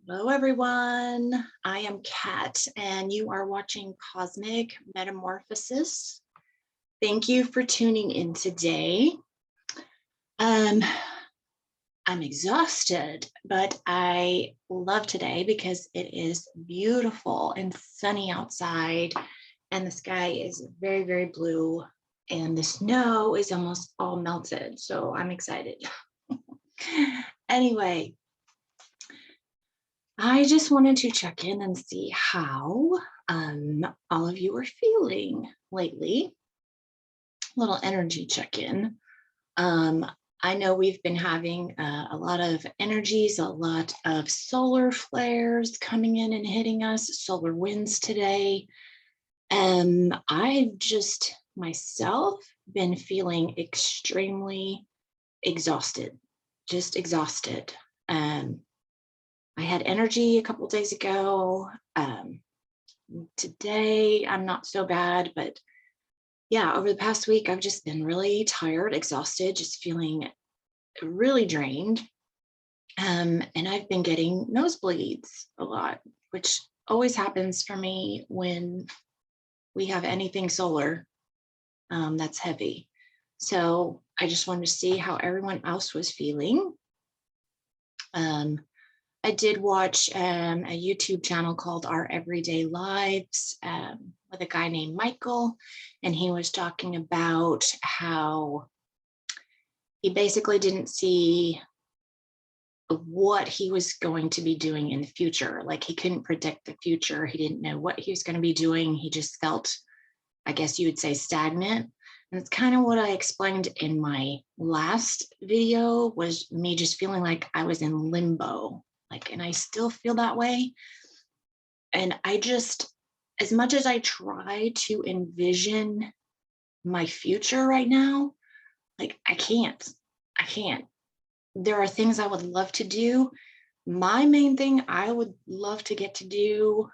Hello, everyone. I am Kat, and you are watching Cosmic Metamorphosis. Thank you for tuning in today. I'm exhausted, but I love today because it is beautiful and sunny outside, and the sky is very, very blue, and the snow is almost all melted. So I'm excited. Anyway, I just wanted to check in and see how all of you are feeling lately. A little energy check-in. I know we've been having a lot of energies, a lot of solar flares coming in and hitting us, solar winds today. I've just myself been feeling extremely exhausted, just exhausted. I had energy a couple of days ago. Today, I'm not so bad, but yeah, over the past week, I've just been really tired, exhausted, just feeling really drained. And I've been getting nosebleeds a lot, which always happens for me when we have anything solar that's heavy. So I just wanted to see how everyone else was feeling. I did watch a YouTube channel called Our Everyday Lives with a guy named Michael, and he was talking about how he basically didn't see what he was going to be doing in the future. Like he couldn't predict the future. He didn't know what he was going to be doing. He just felt, I guess you would say, stagnant. And it's kind of what I explained in my last video, was me just feeling like I was in limbo. And I still feel that way. And I just, as much as I try to envision my future right now, I can't. There are things I would love to do. My main thing I would love to get to do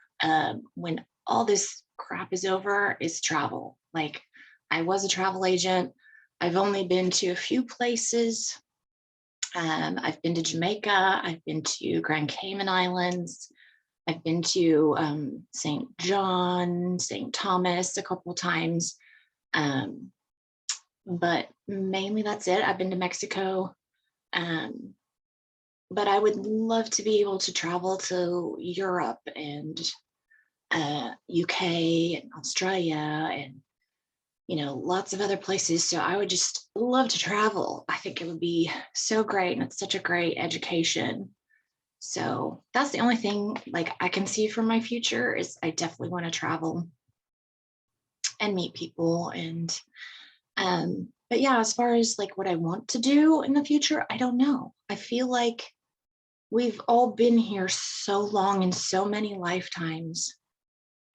when all this crap is over is travel. I was a travel agent. I've only been to a few places. I've been to Jamaica, I've been to Grand Cayman Islands, I've been to St. John, St. Thomas a couple of times, but mainly that's it. I've been to Mexico, but I would love to be able to travel to Europe and UK and Australia and lots of other places. So I would just love to travel. I think it would be so great. And it's such a great education. So that's the only thing I can see for my future is I definitely want to travel and meet people. And, but yeah, as far as what I want to do in the future, I don't know. I feel like we've all been here so long in so many lifetimes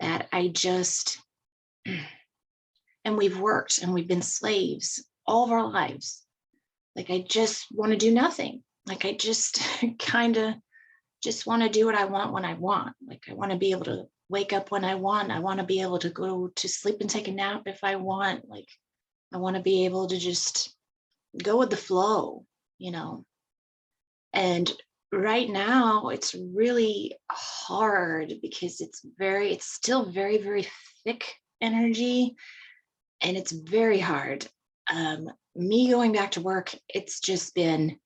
that I just, and we've worked and we've been slaves all of our lives. I just want to do nothing. I just kind of just want to do what I want when I want. I want to be able to wake up when I want. I want to be able to go to sleep and take a nap if I want. I want to be able to just go with the flow, And right now it's really hard because it's still very, very thick energy. And it's very hard. Me going back to work, it's just been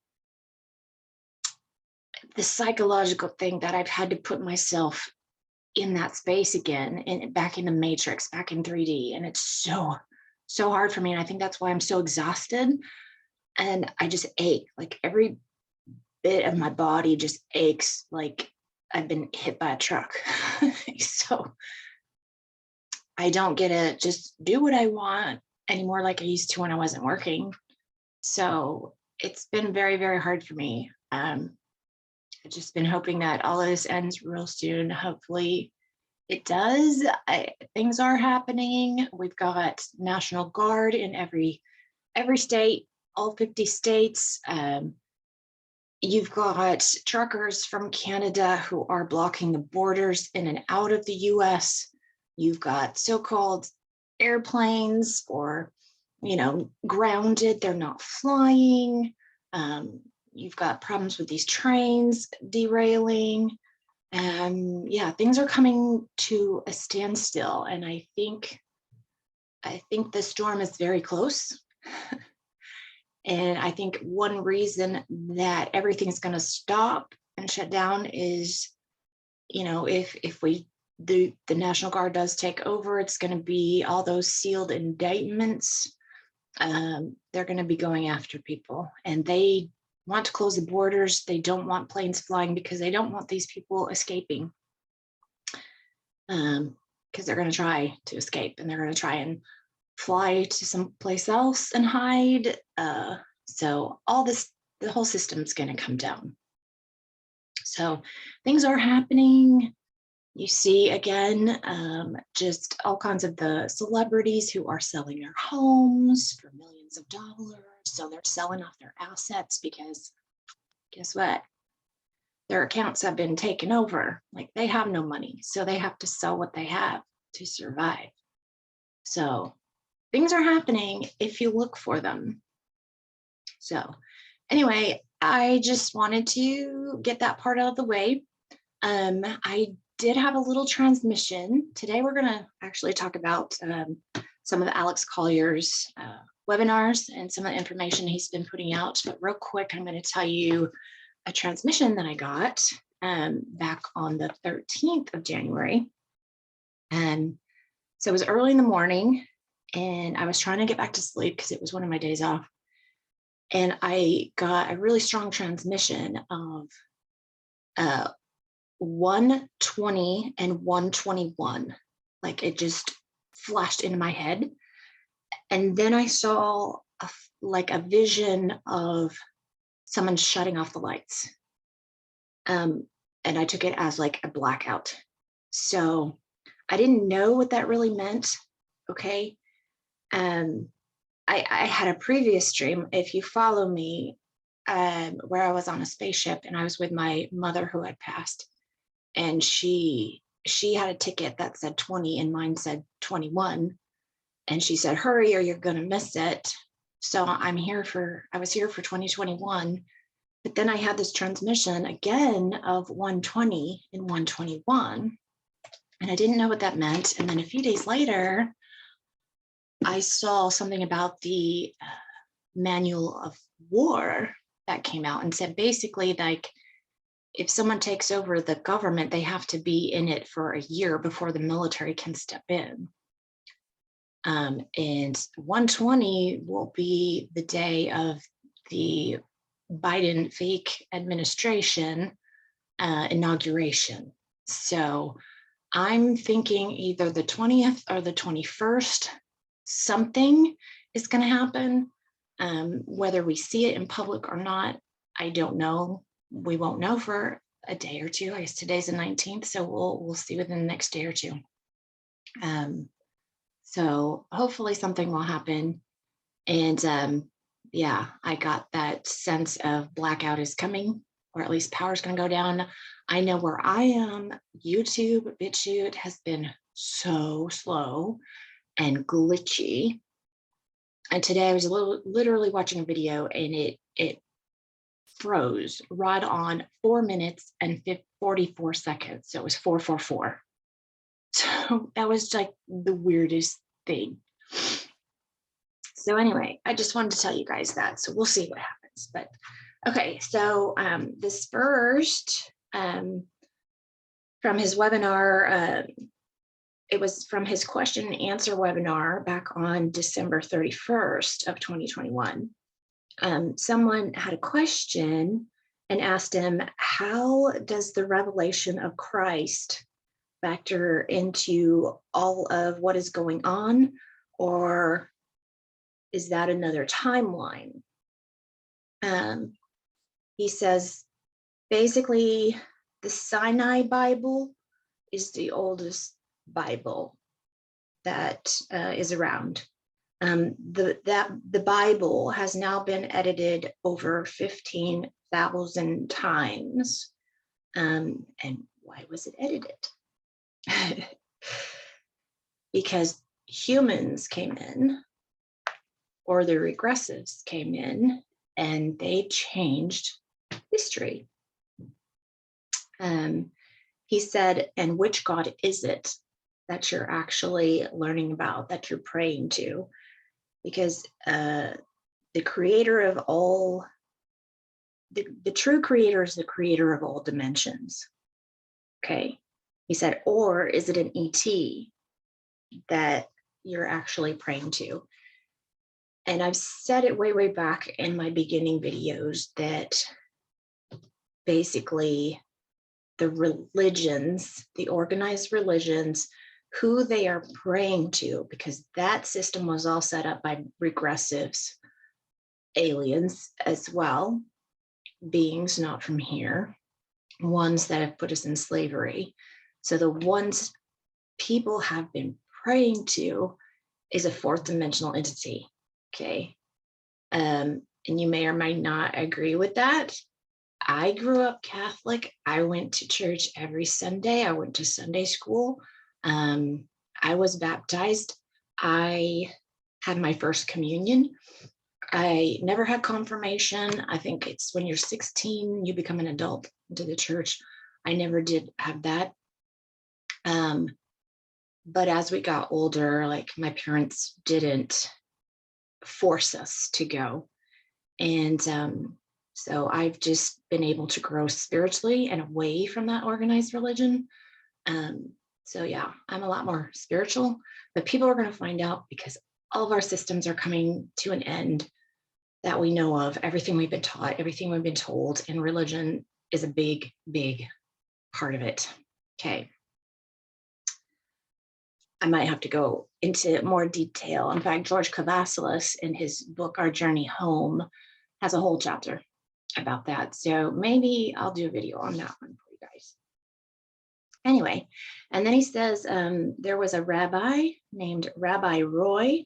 the psychological thing that I've had to put myself in that space again and back in the matrix, back in 3D. And it's so hard for me. And I think that's why I'm so exhausted. And I just ache. Every bit of my body just aches like I've been hit by a truck. So I don't get to just do what I want anymore like I used to when I wasn't working. So it's been very, very hard for me. I've just been hoping that all of this ends real soon. Hopefully it does. Things are happening. We've got National Guard in every state, all 50 states. You've got truckers from Canada who are blocking the borders in and out of the US. You've got so-called airplanes or, grounded, they're not flying. You've got problems with these trains derailing. Yeah, things are coming to a standstill, and I think the storm is very close. And I think one reason that everything's going to stop and shut down is, if the National Guard does take over, it's going to be all those sealed indictments. They're going to be going after people, and they want to close the borders. They don't want planes flying because they don't want these people escaping. Because they're going to try to escape, and they're going to try and fly to someplace else and hide. So the whole system's going to come down. So things are happening. You see, again, just all kinds of the celebrities who are selling their homes for millions of dollars. So they're selling off their assets because guess what? Their accounts have been taken over. Like, they have no money, so they have to sell what they have to survive. So things are happening if you look for them. So anyway, I just wanted to get that part out of the way. I did have a little transmission. Today we're going to actually talk about some of the Alex Colliers webinars and some of the information he's been putting out. But real quick, I'm going to tell you a transmission that I got back on the 13th of January. So it was early in the morning, and I was trying to get back to sleep because it was one of my days off. And I got a really strong transmission of 120 and 121. Like, it just flashed into my head. And then I saw a vision of someone shutting off the lights. And I took it as like a blackout. So I didn't know what that really meant. Okay. I had a previous stream, if you follow me, where I was on a spaceship and I was with my mother who had passed, and she had a ticket that said 20 and mine said 21, and she said, hurry or you're going to miss it. So I was here for 2021, but then I had this transmission again of 120 and 121, and I didn't know what that meant. And then a few days later, I saw something about the manual of war that came out and said basically, like, if someone takes over the government, they have to be in it for a year before the military can step in. And 120 will be the day of the Biden fake administration inauguration. So I'm thinking either the 20th or the 21st, something is going to happen. Whether we see it in public or not, I don't know. We won't know for a day or two. I guess today's the 19th, so we'll see within the next day or two. So hopefully something will happen. And yeah, I got that sense of blackout is coming, or at least power's going to go down. I know where I am, YouTube, BitChute has been so slow and glitchy. And today I was literally watching a video, and it froze right on 4 minutes and 44 seconds. So it was 444. So that was like the weirdest thing. So anyway, I just wanted to tell you guys that. So we'll see what happens. But okay, so this first from his webinar, it was from his question and answer webinar back on December 31st of 2021. Someone had a question and asked him, how does the revelation of Christ factor into all of what is going on, or is that another timeline? He says, basically, the Sinai Bible is the oldest Bible that is around. The Bible has now been edited over 15,000 times. And why was it edited? Because humans came in, or the regressives came in, and they changed history. He said, and which God is it that you're actually learning about, that you're praying to? Because the creator of all, the true creator is the creator of all dimensions. Okay. He said, or is it an ET that you're actually praying to? And I've said it way, way back in my beginning videos that basically the religions, the organized religions, who they are praying to, because that system was all set up by regressives, aliens as well, beings not from here, ones that have put us in slavery. So the ones people have been praying to is a fourth dimensional entity. Okay. And you may or may not agree with that. I grew up Catholic. I went to church every Sunday. I went to Sunday school. I was baptized. I had my first communion. I never had confirmation. I think it's when you're 16, you become an adult into the church. I never did have that. But as we got older, like my parents didn't force us to go. And so I've just been able to grow spiritually and away from that organized religion. So yeah, I'm a lot more spiritual, but people are going to find out because all of our systems are coming to an end that we know of. Everything we've been taught, everything we've been told, and religion is a big, big part of it. Okay. I might have to go into more detail. In fact, George Kavasilis in his book, Our Journey Home, has a whole chapter about that. So maybe I'll do a video on that one for you guys. Anyway, and then he says there was a rabbi named Rabbi Roy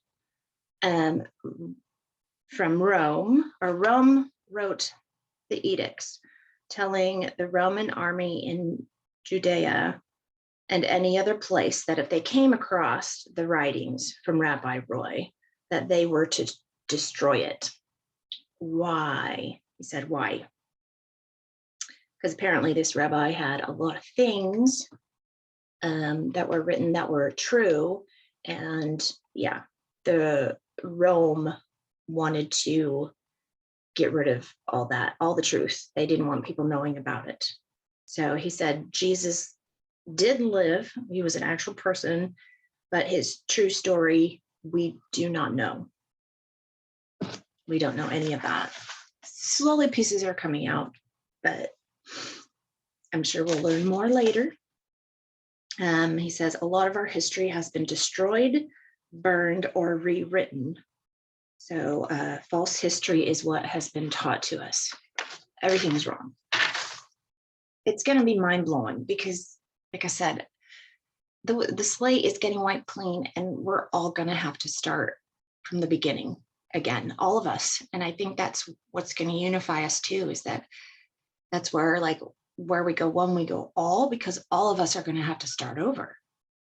from Rome, or Rome wrote the edicts telling the Roman army in Judea and any other place that if they came across the writings from Rabbi Roy, that they were to destroy it. Why? He said, why? Because apparently this rabbi had a lot of things that were written that were true. And yeah, the Rome wanted to get rid of all that, all the truth. They didn't want people knowing about it. So he said, Jesus did live. He was an actual person, but his true story, we do not know. We don't know any of that. Slowly pieces are coming out, but I'm sure we'll learn more later. He says a lot of our history has been destroyed, burned, or rewritten. So false history is what has been taught to us. Everything is wrong. It's going to be mind-blowing because, like I said, the slate is getting wiped clean, and we're all going to have to start from the beginning again, all of us. And I think that's what's going to unify us too, is that's where we go one, we go all, because all of us are going to have to start over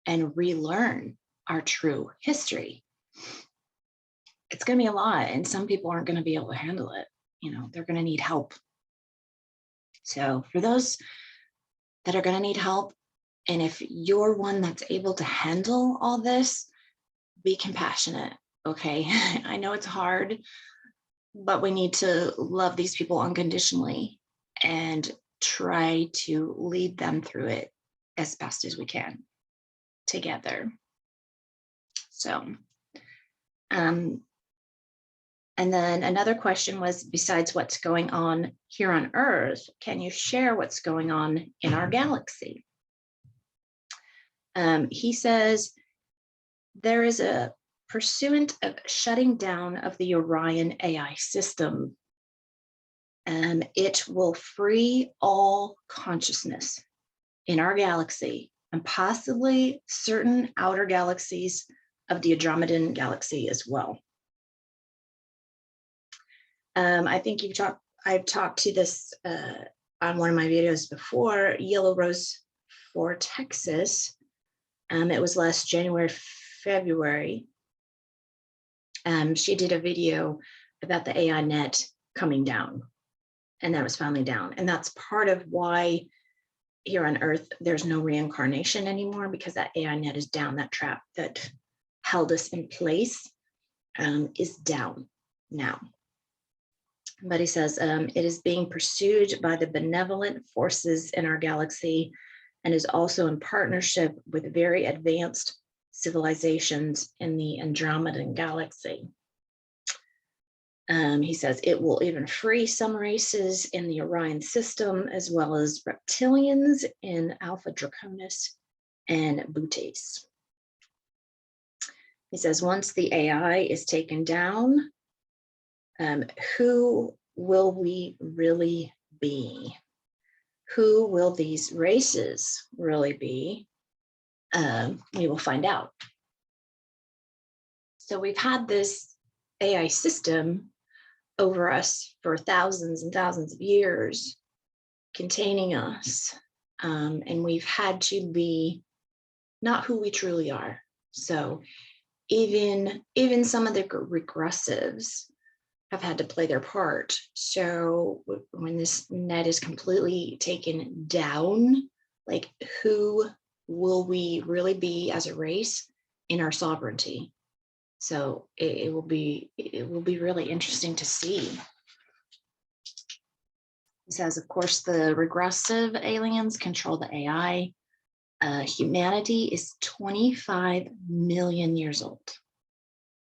and relearn our true history. It's going to be a lot, and some people aren't going to be able to handle it. You know, they're going to need help. So for those that are going to need help, and if you're one that's able to handle all this, be compassionate, okay? I know it's hard, but we need to love these people unconditionally and try to lead them through it as best as we can together. So, and then another question was, besides what's going on here on Earth, can you share what's going on in our galaxy? He says there is a pursuant of shutting down of the Orion AI system. It will free all consciousness in our galaxy and possibly certain outer galaxies of the Andromedan galaxy as well. I think I've talked to this on one of my videos before, Yellow Rose for Texas. It was last January, February. She did a video about the AI net coming down. And that was finally down. And that's part of why here on Earth, there's no reincarnation anymore, because that AI net is down. That trap that held us in place is down now. But he says it is being pursued by the benevolent forces in our galaxy and is also in partnership with very advanced civilizations in the Andromedan galaxy. He says it will even free some races in the Orion system, as well as reptilians in Alpha Draconis and Bootes. He says once the AI is taken down, who will we really be? Who will these races really be? We will find out. So we've had this AI system over us for thousands and thousands of years, containing us. And we've had to be not who we truly are. So even some of the regressives have had to play their part. So when this net is completely taken down, like who will we really be as a race in our sovereignty? So it will be really interesting to see. He says, of course, the regressive aliens control the AI. Humanity is 25 million years old,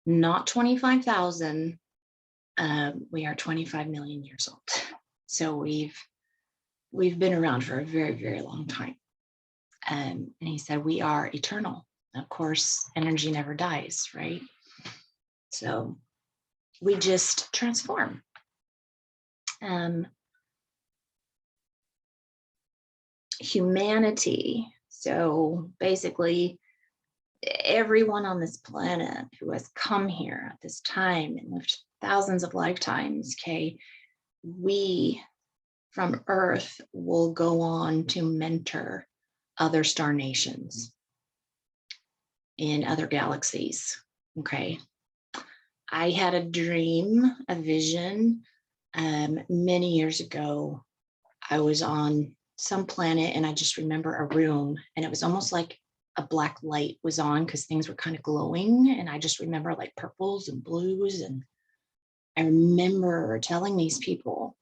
not 25,000. We are 25 million years old. So we've been around for a very, very long time. And he said, we are eternal. Of course, energy never dies, right? So we just transform. Humanity. So basically, everyone on this planet who has come here at this time and lived thousands of lifetimes, okay, we from Earth will go on to mentor other star nations in other galaxies, okay? I had a dream, a vision, many years ago. I was on some planet and I just remember a room, and it was almost like a black light was on because things were kind of glowing. And I just remember like purples and blues. And I remember telling these people,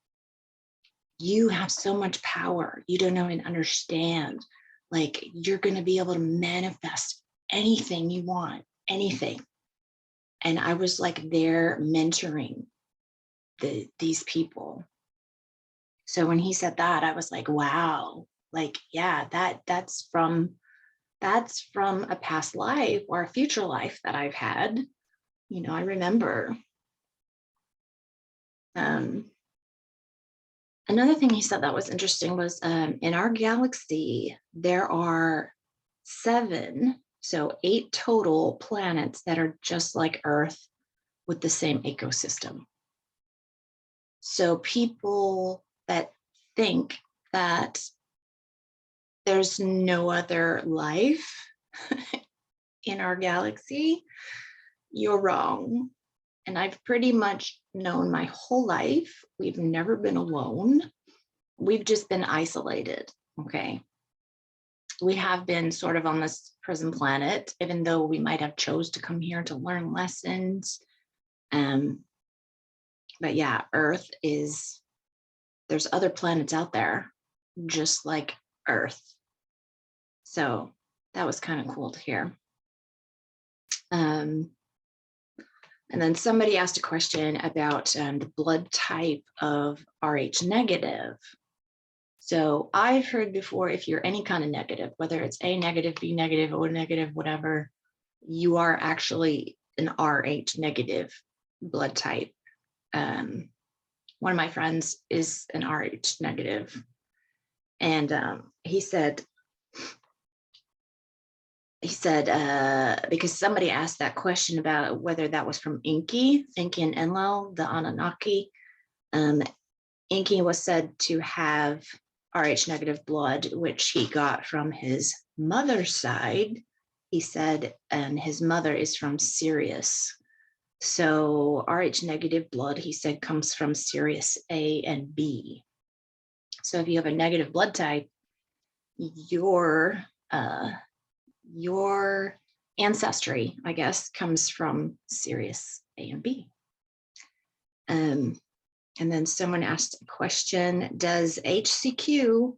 you have so much power. You don't even understand. Like, you're going to be able to manifest anything you want, anything. And I was like there mentoring these people. So when he said that, I was like, wow, like, yeah, that's from a past life or a future life that I've had. You know, I remember. Another thing he said that was interesting was in our galaxy, there are 7, so 8 total planets that are just like Earth with the same ecosystem. So people that think that there's no other life in our galaxy, you're wrong. And I've pretty much known my whole life, we've never been alone. We've just been isolated, okay? We have been sort of on this prison planet, even though we might have chose to come here to learn lessons. But yeah, Earth is, there's other planets out there, just like Earth. So that was kind of cool to hear. And then somebody asked a question about the blood type of Rh negative. So I've heard before, if you're any kind of negative, whether it's A negative, B negative, O negative, whatever, you are actually an Rh negative blood type. One of my friends is an Rh negative. And he said, because somebody asked that question about whether that was from Enki and Enlil, the Anunnaki. Enki was said to have Rh negative blood, which he got from his mother's side. He said, and his mother is from Sirius. So Rh negative blood, he said, comes from Sirius A and B. So if you have a negative blood type, your ancestry, I guess, comes from Sirius A and B. And then someone asked a question, does HCQ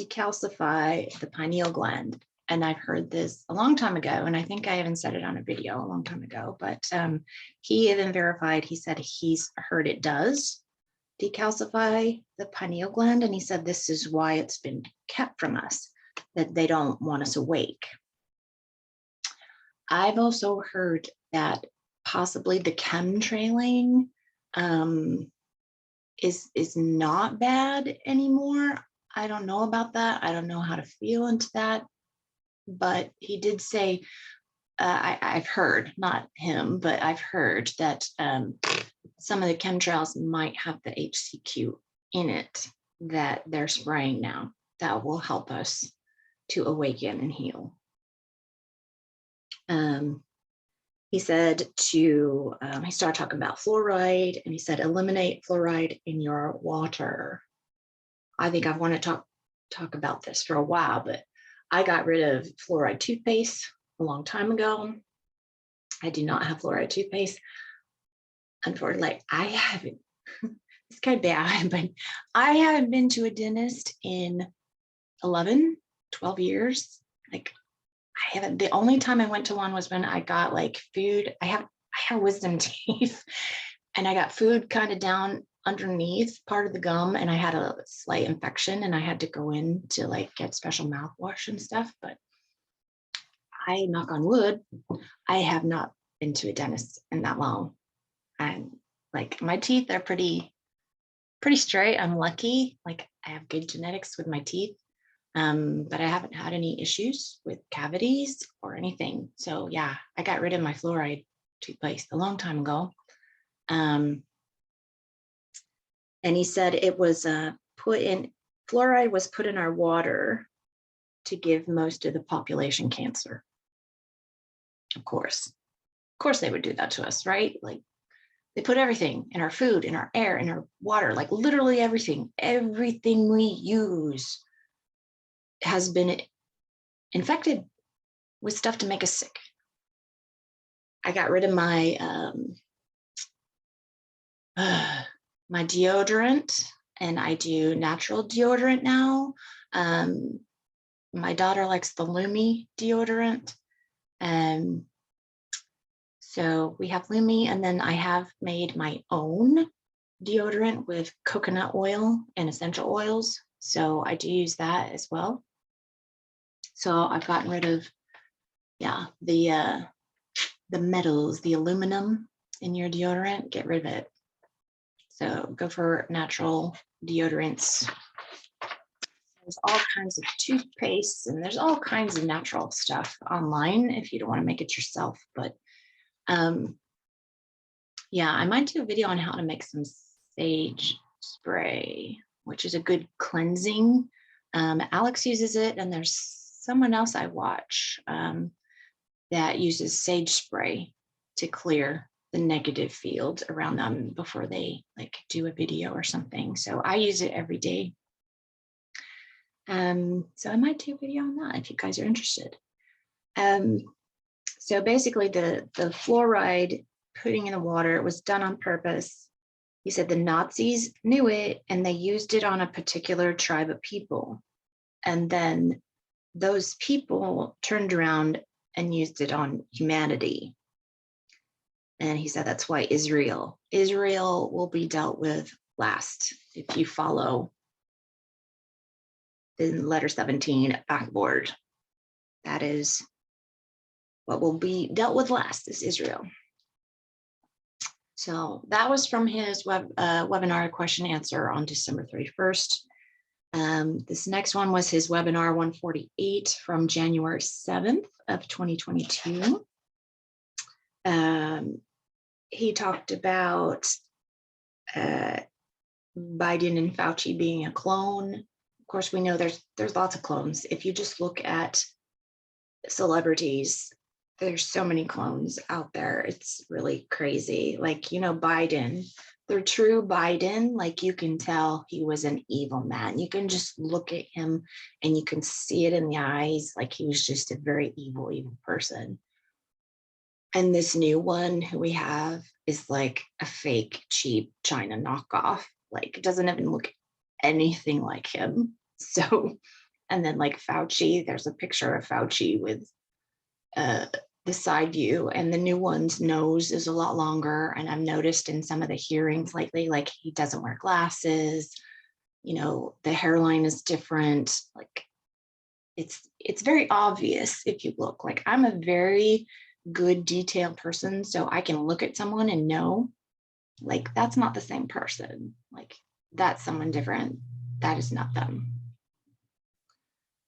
decalcify the pineal gland? And I've heard this a long time ago, and I think I even said it on a video a long time ago, but he even verified, he said he's heard it does decalcify the pineal gland, and he said this is why it's been kept from us, that they don't want us awake. I've also heard that possibly the chemtrailing is not bad anymore. I don't know about that. I don't know how to feel into that. But he did say, I've heard, not him, but I've heard that some of the chemtrails might have the HCQ in it that they're spraying now that will help us to awaken and heal. He said he started talking about fluoride, and he said, eliminate fluoride in your water. I think I've wanted to talk about this for a while, but I got rid of fluoride toothpaste a long time ago. I do not have fluoride toothpaste. Unfortunately, I haven't, it's kind of bad, but I haven't been to a dentist in 11, 12 years. Like, I haven't, the only time I went to one was when I got like food. I have wisdom teeth, and I got food kind of down underneath part of the gum, and I had a slight infection, and I had to go in to like get special mouthwash and stuff. But I, knock on wood, I have not been to a dentist in that long. And like my teeth are pretty straight. I'm lucky. Like I have good genetics with my teeth. But I haven't had any issues with cavities or anything. So yeah, I got rid of my fluoride toothpaste a long time ago. And he said it was fluoride was put in our water to give most of the population cancer. Of course they would do that to us, right? Like they put everything in our food, in our air, in our water, like literally everything we use has been infected with stuff to make us sick. I got rid of my my deodorant, and I do natural deodorant now. My daughter likes the Lumi deodorant. So we have Lumi, and then I have made my own deodorant with coconut oil and essential oils. So I do use that as well. So I've gotten rid of, the metals, the aluminum in your deodorant, get rid of it. So go for natural deodorants. There's all kinds of toothpaste, and there's all kinds of natural stuff online if you don't want to make it yourself. But yeah, I might do a video on how to make some sage spray, which is a good cleansing. Alex uses it, and there's someone else I watch that uses sage spray to clear the negative field around them before they like do a video or something. So I use it every day. So I might do a video on that if you guys are interested. So basically the fluoride putting in the water, it was done on purpose. He said the Nazis knew it, and they used it on a particular tribe of people. And then those people turned around and used it on humanity. And he said that's why Israel will be dealt with last if you follow the letter 17 backboard. That is what will be dealt with last, is Israel. So that was from his webinar question answer on December 31st. This next one was his webinar 148 from January 7th of 2022. He talked about Biden and Fauci being a clone. Of course, we know there's lots of clones. If you just look at celebrities, there's so many clones out there. It's really crazy. Like, Biden, the true Biden, like you can tell he was an evil man. You can just look at him and you can see it in the eyes. Like he was just a very evil, evil person. And this new one who we have is like a fake, cheap China knockoff. Like it doesn't even look anything like him. So, and then like Fauci, there's a picture of Fauci with the side view, and the new one's nose is a lot longer. And I've noticed in some of the hearings lately, like he doesn't wear glasses, the hairline is different. Like it's very obvious if you look. Like I'm a very good detailed person, so I can look at someone and know, like, that's not the same person. Like that's someone different. That is not them.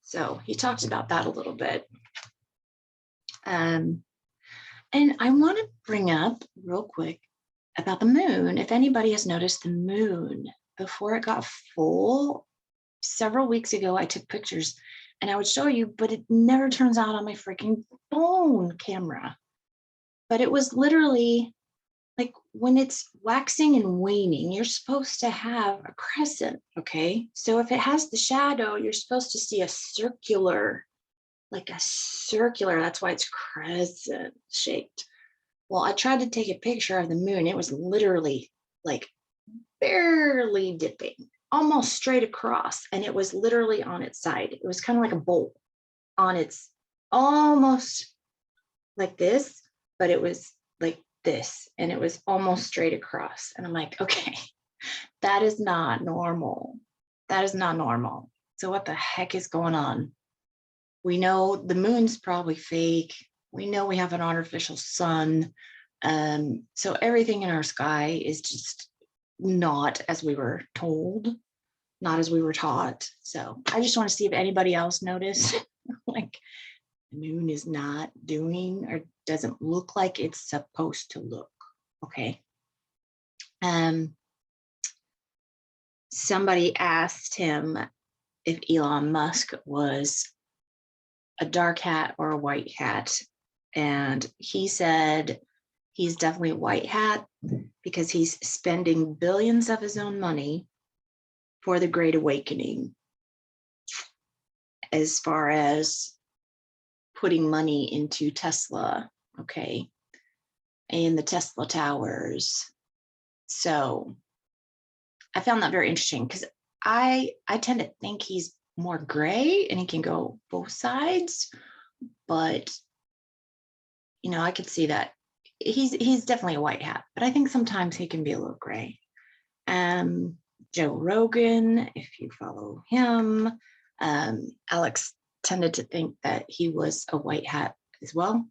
So he talked about that a little bit. And I want to bring up real quick about the moon. If anybody has noticed the moon before it got full, several weeks ago, I took pictures and I would show you, but it never turns out on my freaking phone camera. But it was literally like when it's waxing and waning, you're supposed to have a crescent, okay? So if it has the shadow, you're supposed to see a circular, that's why it's crescent shaped. Well, I tried to take a picture of the moon. It was literally like barely dipping, almost straight across. And it was literally on its side. It was kind of like a bowl on its, almost like this, but it was like this. And it was almost straight across. And I'm like, okay, that is not normal. That is not normal. So what the heck is going on? We know the moon's probably fake. We know we have an artificial sun. So everything in our sky is just not as we were told, not as we were taught. So I just want to see if anybody else noticed, like the moon is not doing or doesn't look like it's supposed to look. Okay. Somebody asked him if Elon Musk was a dark hat or a white hat. And he said he's definitely a white hat because he's spending billions of his own money for the Great Awakening, as far as putting money into Tesla, okay, and the Tesla towers. So I found that very interesting because I tend to think he's more gray and he can go both sides, but I could see that he's definitely a white hat, but I think sometimes he can be a little gray. Joe Rogan, if you follow him, Alex tended to think that he was a white hat as well.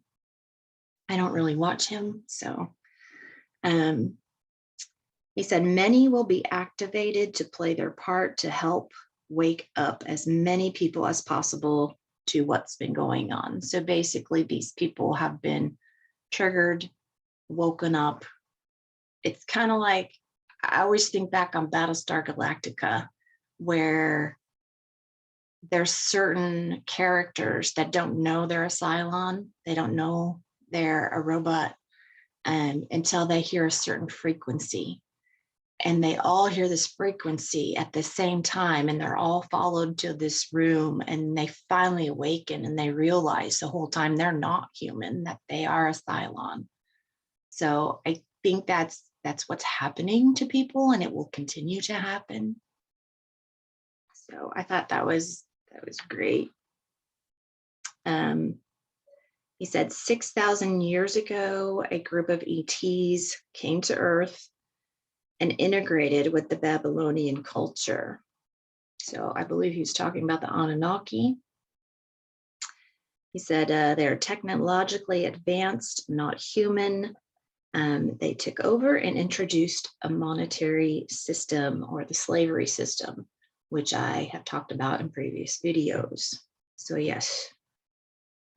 I don't really watch him, so he said many will be activated to play their part to help wake up as many people as possible to what's been going on. So basically, these people have been triggered, woken up. It's kind of like, I always think back on Battlestar Galactica, where there's certain characters that don't know they're a Cylon. They don't know they're a robot until they hear a certain frequency. And they all hear this frequency at the same time, and they're all followed to this room, and they finally awaken and they realize the whole time they're not human, that they are a Cylon. So I think that's what's happening to people, and it will continue to happen. So I thought that was great. He said 6,000 years ago, a group of ETs came to Earth and integrated with the Babylonian culture. So I believe he was talking about the Anunnaki. He said they're technologically advanced, not human. They took over and introduced a monetary system, or the slavery system, which I have talked about in previous videos. So yes,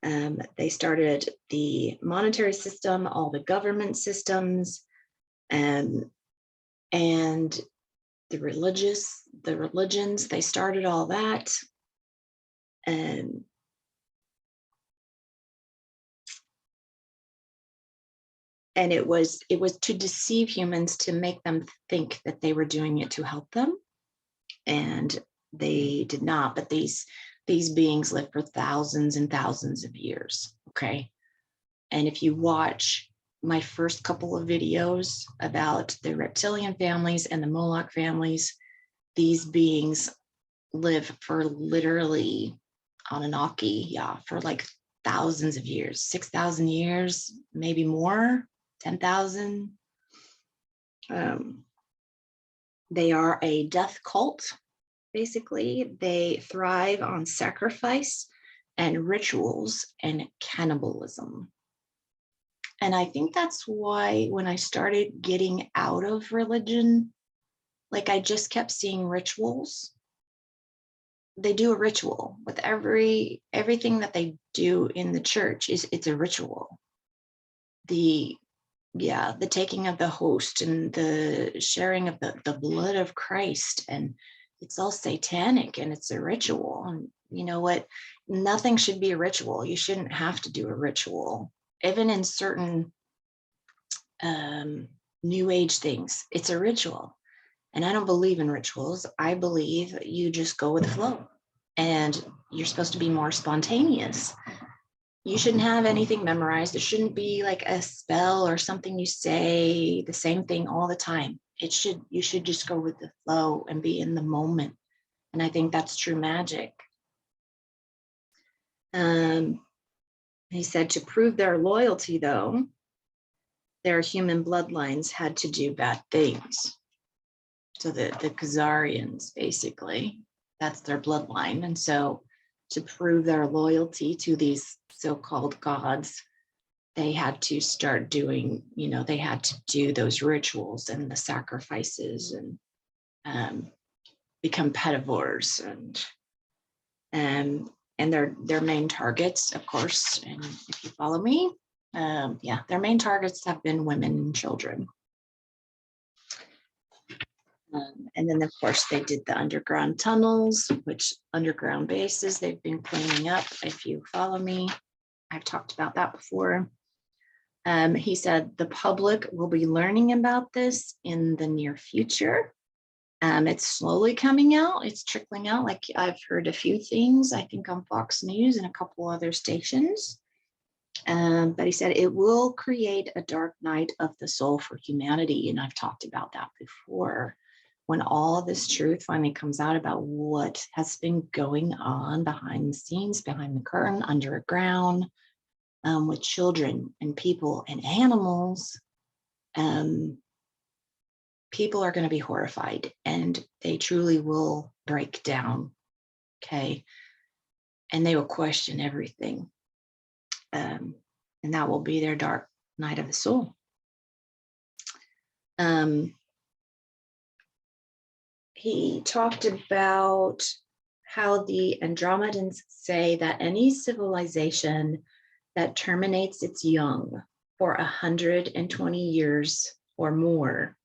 they started the monetary system, all the government systems, and the religions, they started all that. And And it was to deceive humans, to make them think that they were doing it to help them. And they did not, but these beings lived for thousands and thousands of years. Okay. And if you watch my first couple of videos about the reptilian families and the Moloch families, these beings live for literally Anunnaki, for like thousands of years, 6,000 years, maybe more, 10,000. They are a death cult. Basically, they thrive on sacrifice and rituals and cannibalism. And I think that's why when I started getting out of religion, like I just kept seeing rituals. They do a ritual with everything that they do in the church. It's a ritual. The taking of the host and the sharing of the blood of Christ, and it's all satanic, and it's a ritual. And you know what? Nothing should be a ritual. You shouldn't have to do a ritual. Even in certain new age things, it's a ritual. And I don't believe in rituals. I believe you just go with the flow, and you're supposed to be more spontaneous. You shouldn't have anything memorized. It shouldn't be like a spell or something you say the same thing all the time. You should just go with the flow and be in the moment. And I think that's true magic. He said to prove their loyalty, though, their human bloodlines had to do bad things. So the Khazarians, basically, that's their bloodline. And so to prove their loyalty to these so-called gods, they had to start doing, they had to do those rituals and the sacrifices and become pedivores and their main targets, of course. And if you follow me, their main targets have been women and children. And then, of course, they did the underground tunnels, which underground bases they've been cleaning up. If you follow me, I've talked about that before. He said the public will be learning about this in the near future. It's slowly coming out. It's trickling out. Like I've heard a few things, I think on Fox News and a couple other stations. But he said it will create a dark night of the soul for humanity. And I've talked about that before. When all this truth finally comes out about what has been going on behind the scenes, behind the curtain, underground, with children and people and animals, people are going to be horrified, and they truly will break down, okay? And they will question everything. And that will be their dark night of the soul. He talked about how the Andromedans say that any civilization that terminates its young for 120 years or more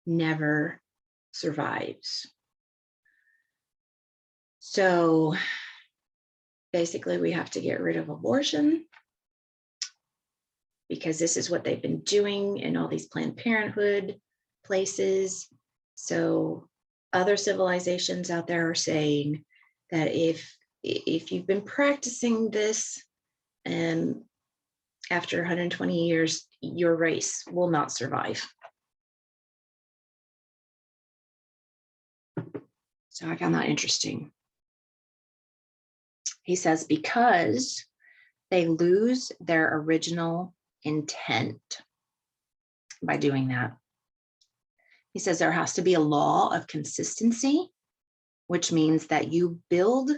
never survives. So basically, we have to get rid of abortion, because this is what they've been doing in all these Planned Parenthood places. So other civilizations out there are saying that if you've been practicing this, and after 120 years, your race will not survive. So I found that interesting. He says, because they lose their original intent by doing that. He says there has to be a law of consistency, which means that you build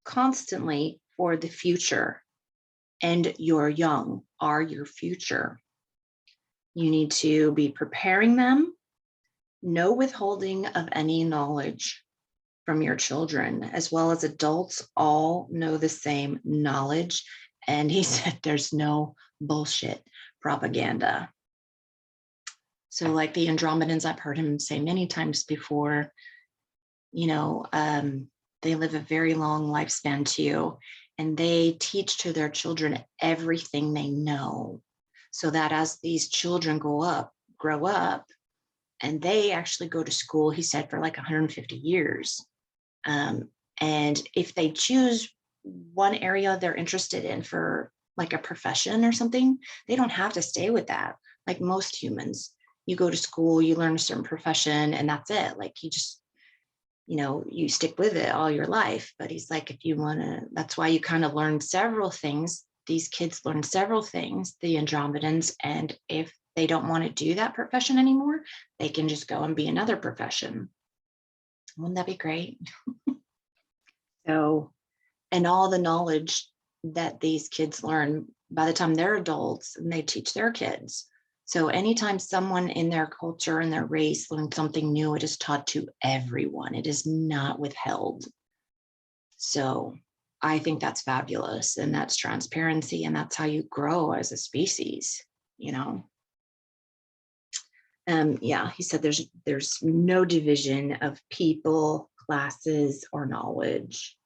constantly for the future, and your young are your future. You need to be preparing them, no withholding of any knowledge from your children, as well as adults all know the same knowledge. And he said there's no bullshit propaganda. So like the Andromedans, I've heard him say many times before, they live a very long lifespan too, and they teach to their children everything they know. so that as these children grow up, and they actually go to school, he said, for like 150 years. And if they choose one area they're interested in for like a profession or something, they don't have to stay with that. Like most humans, you go to school, you learn a certain profession, and that's it. Like you just, you stick with it all your life. But he's like, if you want to, that's why you kind of learn several things. These kids learn several things, the Andromedans. And if they don't want to do that profession anymore, they can just go and be another profession. Wouldn't that be great? So, and all the knowledge that these kids learn by the time they're adults, and they teach their kids. So anytime someone in their culture and their race learns something new, it is taught to everyone. It is not withheld. So I think that's fabulous, and that's transparency, and that's how you grow as a species, Yeah, he said there's no division of people, classes, or knowledge.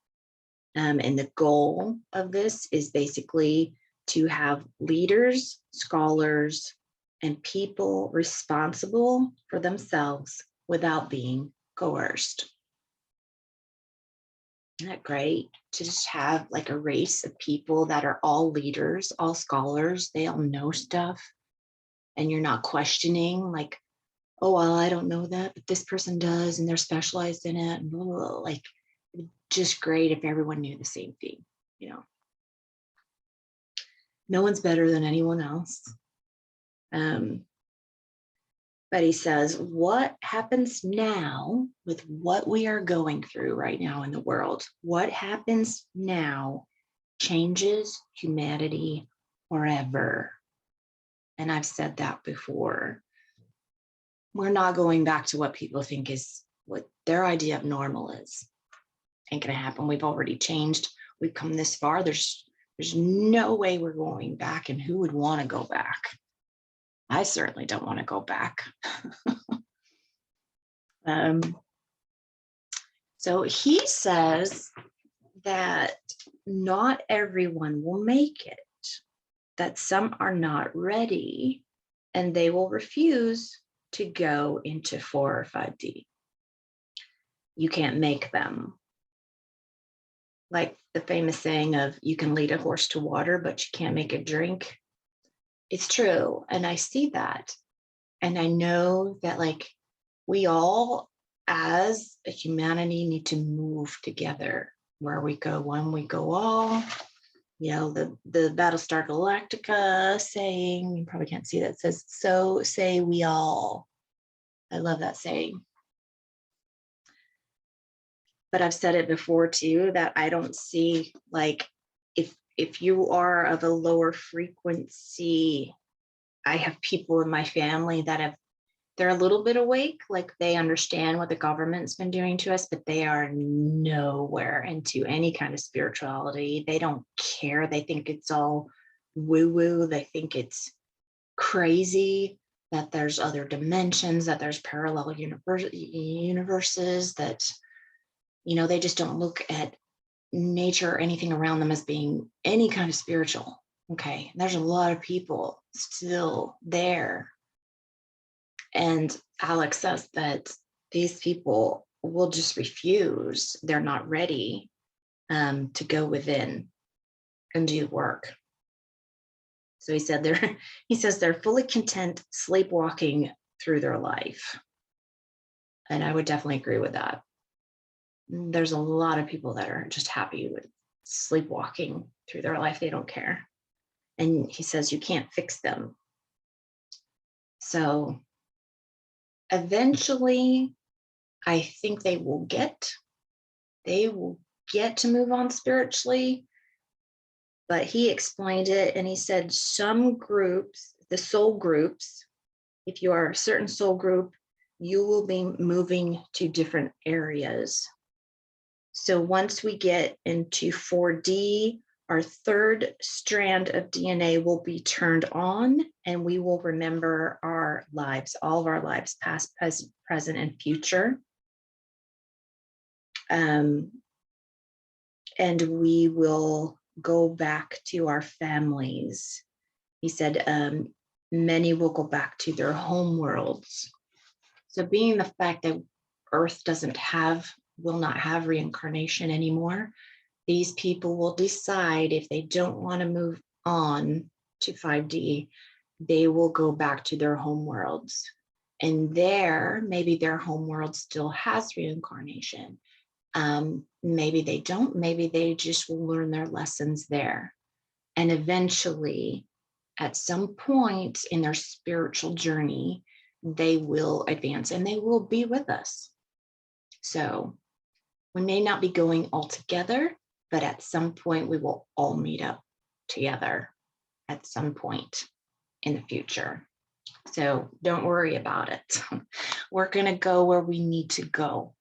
And the goal of this is basically to have leaders, scholars, and people responsible for themselves without being coerced. Isn't that great? To just have like a race of people that are all leaders, all scholars, they all know stuff, and you're not questioning like, oh, well, I don't know that, but this person does, and they're specialized in it, and blah, blah, blah. Like, just great if everyone knew the same thing, No one's better than anyone else. But he says, what happens now with what we are going through right now in the world? What happens now changes humanity forever. And I've said that before. We're not going back to what people think is what their idea of normal is. Ain't gonna happen. We've already changed. We've come this far. There's no way we're going back, and who would want to go back? I certainly don't want to go back. So he says that not everyone will make it, that some are not ready, and they will refuse to go into 4 or 5D. You can't make them. Like the famous saying of, you can lead a horse to water, but you can't make it drink. It's true. And I see that. And I know that like we all as a humanity need to move together. Where we go one, we go all. The Battlestar Galactica saying, you probably can't see that, says, so say we all. I love that saying. But I've said it before too, that I don't see like, if you are of a lower frequency, I have people in my family that they're a little bit awake, like they understand what the government's been doing to us, but they are nowhere into any kind of spirituality. They don't care. They think it's all woo-woo. They think it's crazy, that there's other dimensions, that there's parallel universes, that, they just don't look at nature or anything around them as being any kind of spiritual. Okay, there's a lot of people still there. And Alex says that these people will just refuse. They're not ready to go within and do work. So he says they're fully content sleepwalking through their life. And I would definitely agree with that. There's a lot of people that are just happy with sleepwalking through their life. They don't care. And he says you can't fix them. So eventually, I think they will get to move on spiritually. But he explained it, and he said some groups, the soul groups, if you are a certain soul group, you will be moving to different areas. So once we get into 4D, our third strand of DNA will be turned on, and we will remember our lives, all of our lives, past, present, and future. And we will go back to our families. He said, Many will go back to their home worlds. So being the fact that Earth will not have reincarnation anymore, these people will decide if they don't want to move on to 5D, they will go back to their home worlds. And there, maybe their home world still has reincarnation. Maybe they don't, maybe they just will learn their lessons there. And eventually, at some point in their spiritual journey, they will advance and they will be with us. So we may not be going all together, but at some point we will all meet up together at some point in the future. So don't worry about it. We're going to go where we need to go.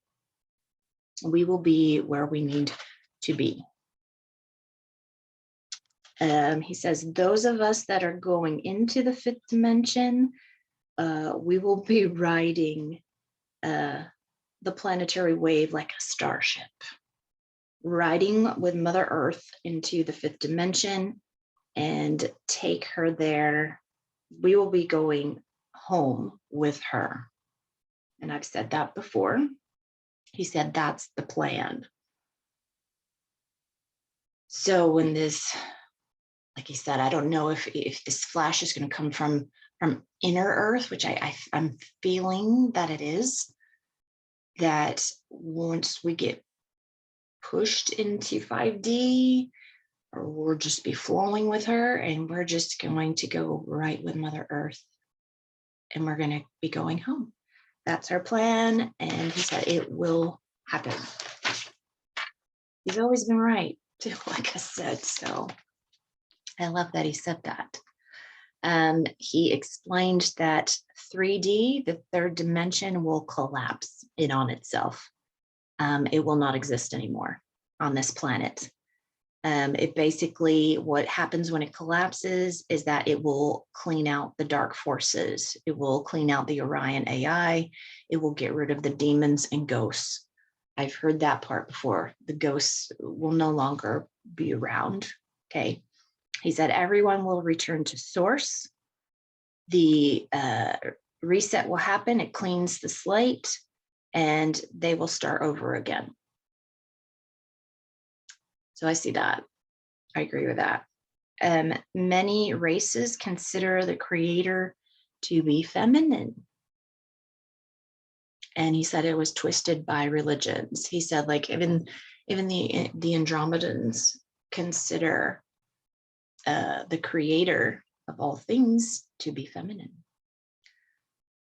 We will be where we need to be. He says, those of us that are going into the fifth dimension, we will be riding the planetary wave like a starship, riding with Mother Earth into the fifth dimension and take her there. We will be going home with her. And I've said that before. He said that's the plan. So when this, like he said, I don't know if this flash is going to come from inner Earth, which I'm feeling that it is, that once we get pushed into 5D, or we'll just be flowing with her and we're just going to go right with Mother Earth and we're going to be going home. That's our plan. And he said it will happen. He's always been right, too, like I said. So I love that he said that. He explained that 3D, the third dimension, will collapse in on itself. It will not exist anymore on this planet. It basically, what happens when it collapses is that it will clean out the dark forces. It will clean out the Orion AI. It will get rid of the demons and ghosts. I've heard that part before. The ghosts will no longer be around. Okay. He said everyone will return to source. The reset will happen. It cleans the slate and they will start over again. So I see that. I agree with that. Many races consider the creator to be feminine. And he said it was twisted by religions. He said, like, even the Andromedans consider the creator of all things to be feminine.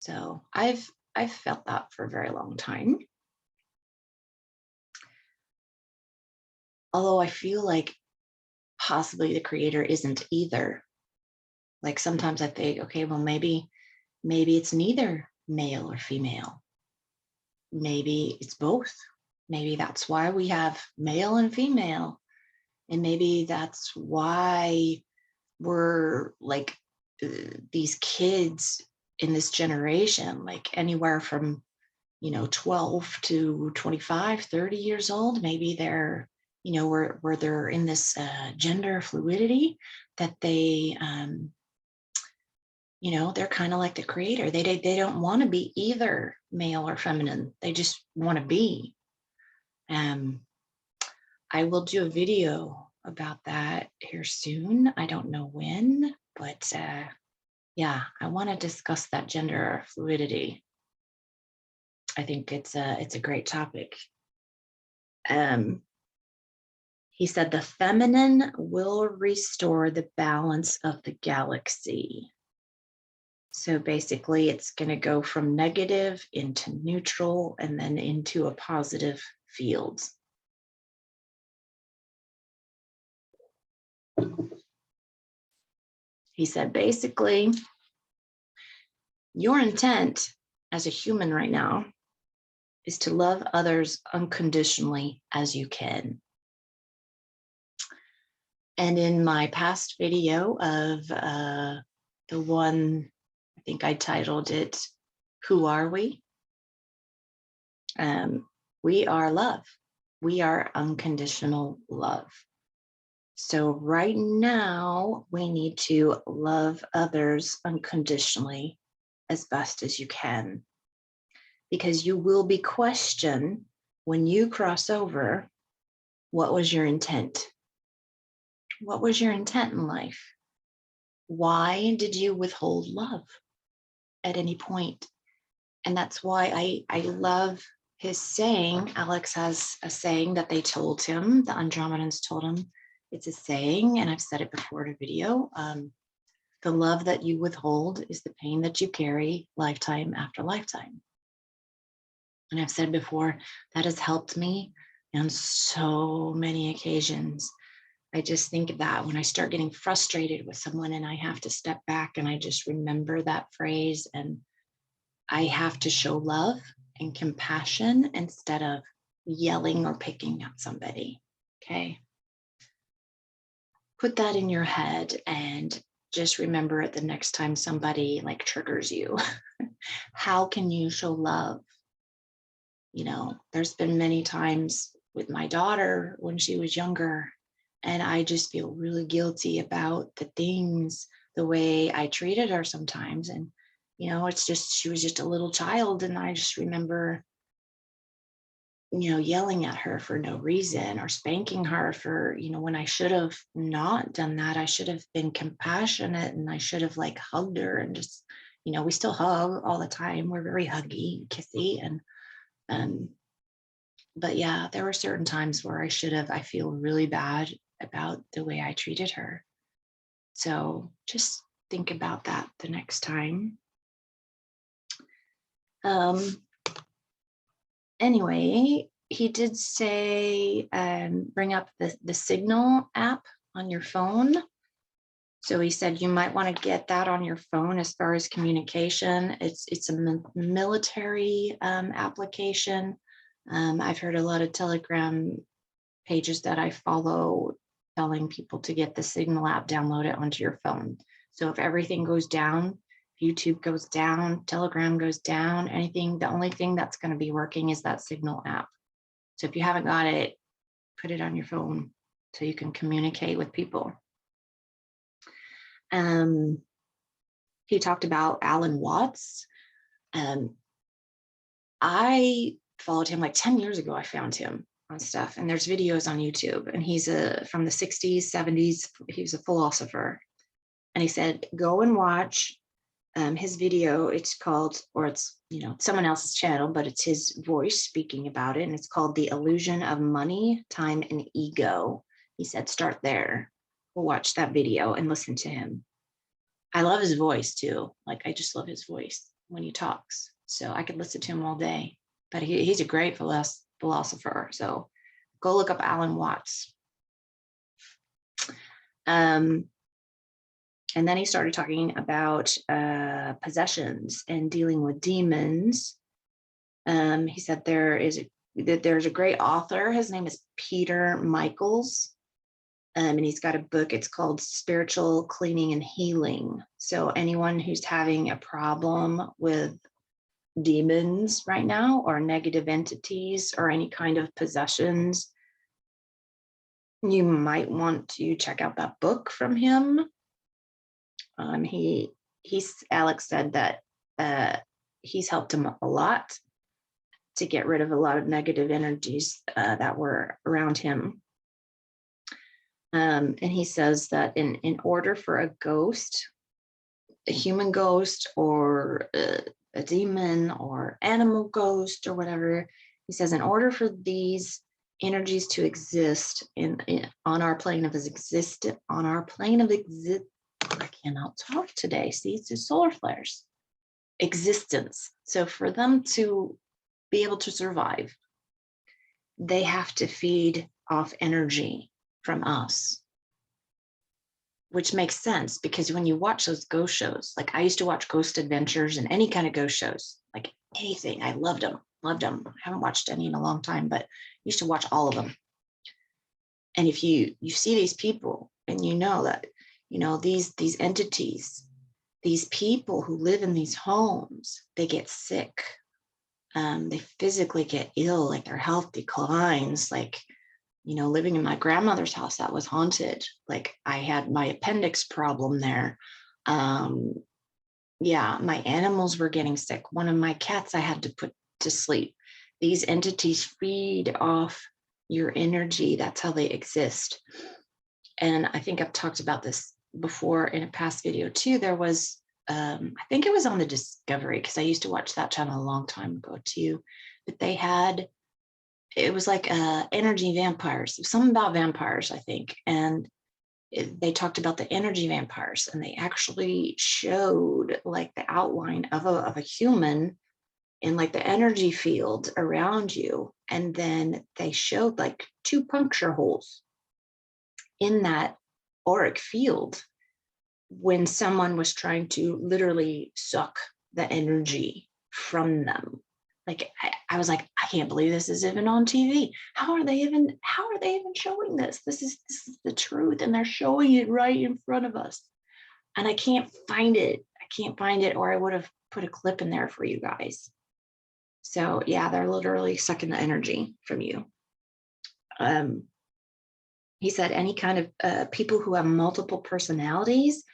So I've felt that for a very long time. Although I feel like possibly the creator isn't either. Like sometimes I think, okay, well, maybe it's neither male or female. Maybe it's both. Maybe that's why we have male and female. And maybe that's why we're like these kids in this generation, like anywhere from, 12 to 25, 30 years old. Maybe they're, where they're in this gender fluidity that they, they're kind of like the creator. They don't want to be either male or feminine. They just want to be. I will do a video about that here soon. I don't know when, but yeah, I want to discuss that gender fluidity. I think it's a great topic. He said the feminine will restore the balance of the galaxy. So basically it's going to go from negative into neutral and then into a positive field. He said, basically, your intent as a human right now is to love others unconditionally as you can. And in my past video of the one, I think I titled it, Who Are We? We are love. We are unconditional love. So right now, we need to love others unconditionally as best as you can, because you will be questioned when you cross over. What was your intent? What was your intent in life? Why did you withhold love at any point? And that's why I love his saying. Alex has a saying that they told him, the Andromedans told him. It's a saying, and I've said it before in a video. The love that you withhold is the pain that you carry lifetime after lifetime. And I've said before, that has helped me on so many occasions. I just think of that when I start getting frustrated with someone and I have to step back and I just remember that phrase, and I have to show love and compassion instead of yelling or picking at somebody. Okay. Put that in your head and just remember it the next time somebody like triggers you. How can you show love? You know, there's been many times with my daughter when she was younger, and I just feel really guilty about the things, the way I treated her sometimes. And, you know, it's just, she was just a little child. And I just remember, you know, yelling at her for no reason or spanking her for, you know, when I should have not done that. I should have been compassionate and I should have like hugged her and just, you know, we still hug all the time. We're very huggy, kissy. But yeah, there were certain times where I feel really bad about the way I treated her. So just think about that the next time. Anyway, he did say, bring up the Signal app on your phone. So he said you might want to get that on your phone as far as communication. It's a military application. I've heard a lot of Telegram pages that I follow telling people to get the Signal app, download it onto your phone. So if everything goes down, YouTube goes down, Telegram goes down, anything, the only thing that's going to be working is that Signal app. So if you haven't got it, put it on your phone so you can communicate with people. He talked about Alan Watts. I followed him like 10 years ago. I found him on stuff, and there's videos on YouTube, and he's from the 60s, 70s. He was a philosopher, and he said, go and watch his video. It's called, or it's, you know, someone else's channel, but it's his voice speaking about it, and it's called The Illusion of Money, Time, and Ego. He said, start there. We'll watch that video and listen to him. I love his voice too. Like, I just love his voice when he talks. So I could listen to him all day, but he's a great philosopher. So go look up Alan Watts. And then he started talking about possessions and dealing with demons. He said there's a great author. His name is Peter Michaels. And he's got a book. It's called Spiritual Cleaning and Healing. So anyone who's having a problem with demons right now, or negative entities, or any kind of possessions, you might want to check out that book from him. Alex said that he's helped him a lot to get rid of a lot of negative energies that were around him. And he says that in order for a ghost, a human ghost, or a demon or animal ghost or whatever, he says in order for these energies to exist on our plane of existence, I cannot talk today. See, it's the solar flares. Existence. So for them to be able to survive, they have to feed off energy from us, which makes sense because when you watch those ghost shows, like I used to watch Ghost Adventures and any kind of ghost shows, like anything, I loved them. I haven't watched any in a long time, but I used to watch all of them. And if you see these people and you know that, you know, these entities, these people who live in these homes, they get sick. They physically get ill, like their health declines, like, living in my grandmother's house that was haunted. Like I had my appendix problem there. Yeah, my animals were getting sick. One of my cats I had to put to sleep. These entities feed off your energy. That's how they exist. And I think I've talked about this before in a past video too. There was, I think it was on the Discovery, because I used to watch that channel a long time ago too. But they had, it was like energy vampires, something about vampires, I think. And they talked about the energy vampires, and they actually showed like the outline of a human in like the energy field around you. And then they showed like 2 puncture holes in that auric field when someone was trying to literally suck the energy from them. Like I was like, I can't believe this is even on TV. How are they even showing this? This is the truth, and they're showing it right in front of us. And I can't find it. Or I would have put a clip in there for you guys. So yeah, they're literally sucking the energy from you. He said any kind of people who have multiple personalities,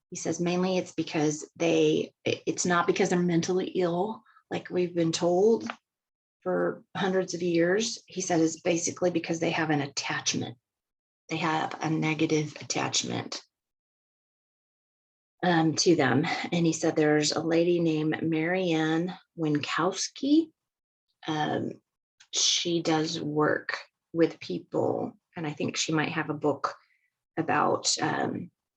he says mainly it's because it's not because they're mentally ill, like we've been told for hundreds of years. He said it's basically because they have an attachment. They have a negative attachment to them. And he said there's a lady named Marianne Winkowski. She does work with people, and I think she might have a book about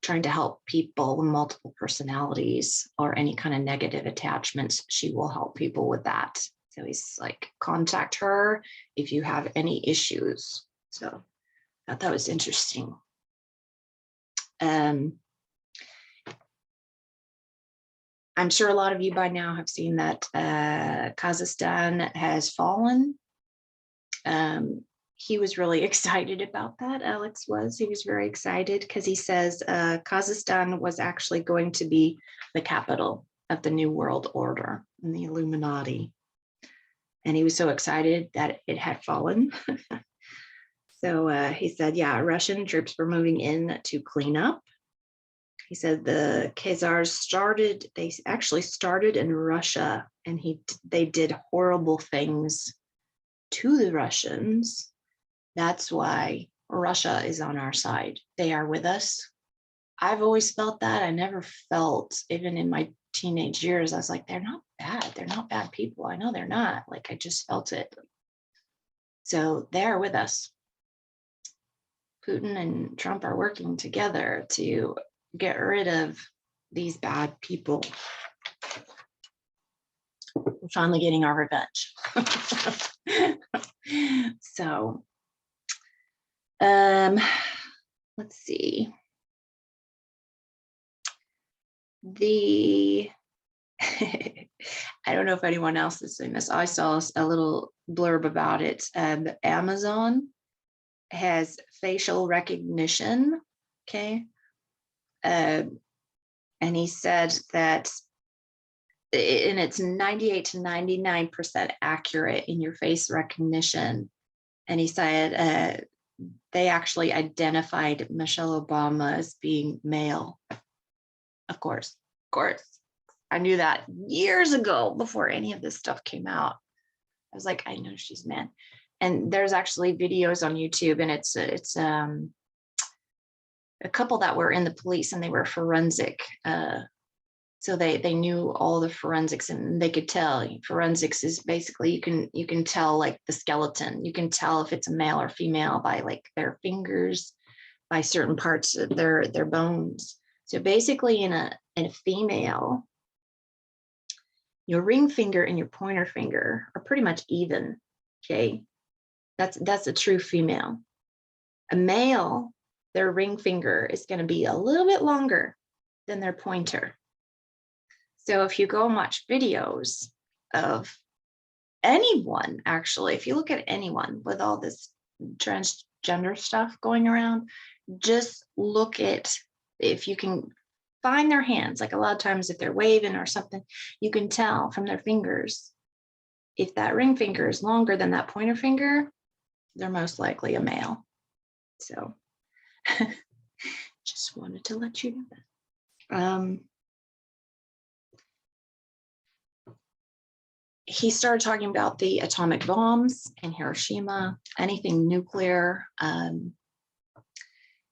trying to help people with multiple personalities or any kind of negative attachments. She will help people with that. So he's like, contact her if you have any issues. So I thought that was interesting. I'm sure a lot of you by now have seen that Kazakhstan has fallen. He was really excited about that. Alex was. He was very excited because he says Kazakhstan was actually going to be the capital of the New World Order and the Illuminati. And he was so excited that it had fallen. So he said, yeah, Russian troops were moving in to clean up. He said the Khazars they actually started in Russia, and they did horrible things to the Russians. That's why Russia is on our side. They are with us. I've always felt that. I never felt, even in my teenage years, I was like, they're not bad. They're not bad people. I know they're not. Like, I just felt it. So they're with us. Putin and Trump are working together to get rid of these bad people. We're finally getting our revenge. So, let's see. I don't know if anyone else is seeing this. I saw a little blurb about it. Amazon has facial recognition. Okay. And he said that and it's 98 to 99% accurate in your face recognition. And he said they actually identified Michelle Obama as being male. Of course. I knew that years ago before any of this stuff came out. I was like, I know she's man. And there's actually videos on YouTube, and it's a couple that were in the police, and they were forensic. So they knew all the forensics, and they could tell. Forensics is basically you can tell like the skeleton. You can tell if it's a male or female by like their fingers, by certain parts of their bones. So basically in a female, your ring finger and your pointer finger are pretty much even. Okay. That's a true female. A male, their ring finger is going to be a little bit longer than their pointer. So if you go and watch videos of anyone, actually, if you look at anyone with all this transgender stuff going around, just look at if you can find their hands. Like a lot of times if they're waving or something, you can tell from their fingers. If that ring finger is longer than that pointer finger, they're most likely a male. So just wanted to let you know that. He started talking about the atomic bombs in Hiroshima, anything nuclear.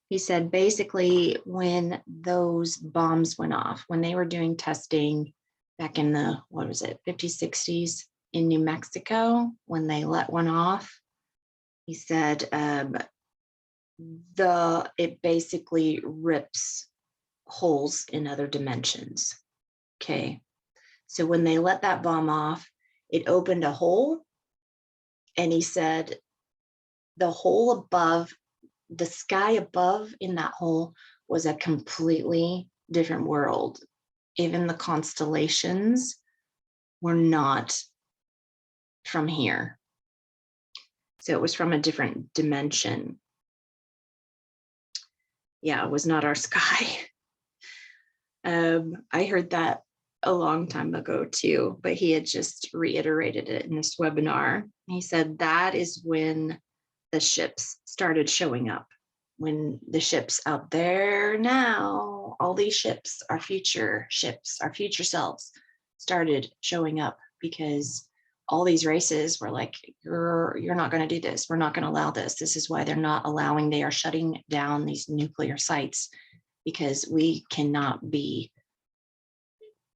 He said basically when those bombs went off, when they were doing testing back in the, 50s, 60s in New Mexico, when they let one off, he said it basically rips holes in other dimensions. Okay. So when they let that bomb off, it opened a hole. And he said the hole above, the sky above in that hole was a completely different world. Even the constellations were not from here. So it was from a different dimension. Yeah, it was not our sky. I heard that a long time ago too, but he had just reiterated it in this webinar. He said that is when the ships started showing up. When the ships out there now, all these ships, our future ships, our future selves started showing up, because all these races were like, you're not going to do this. We're not going to allow this. This is why they're not allowing, they are shutting down these nuclear sites, because we cannot be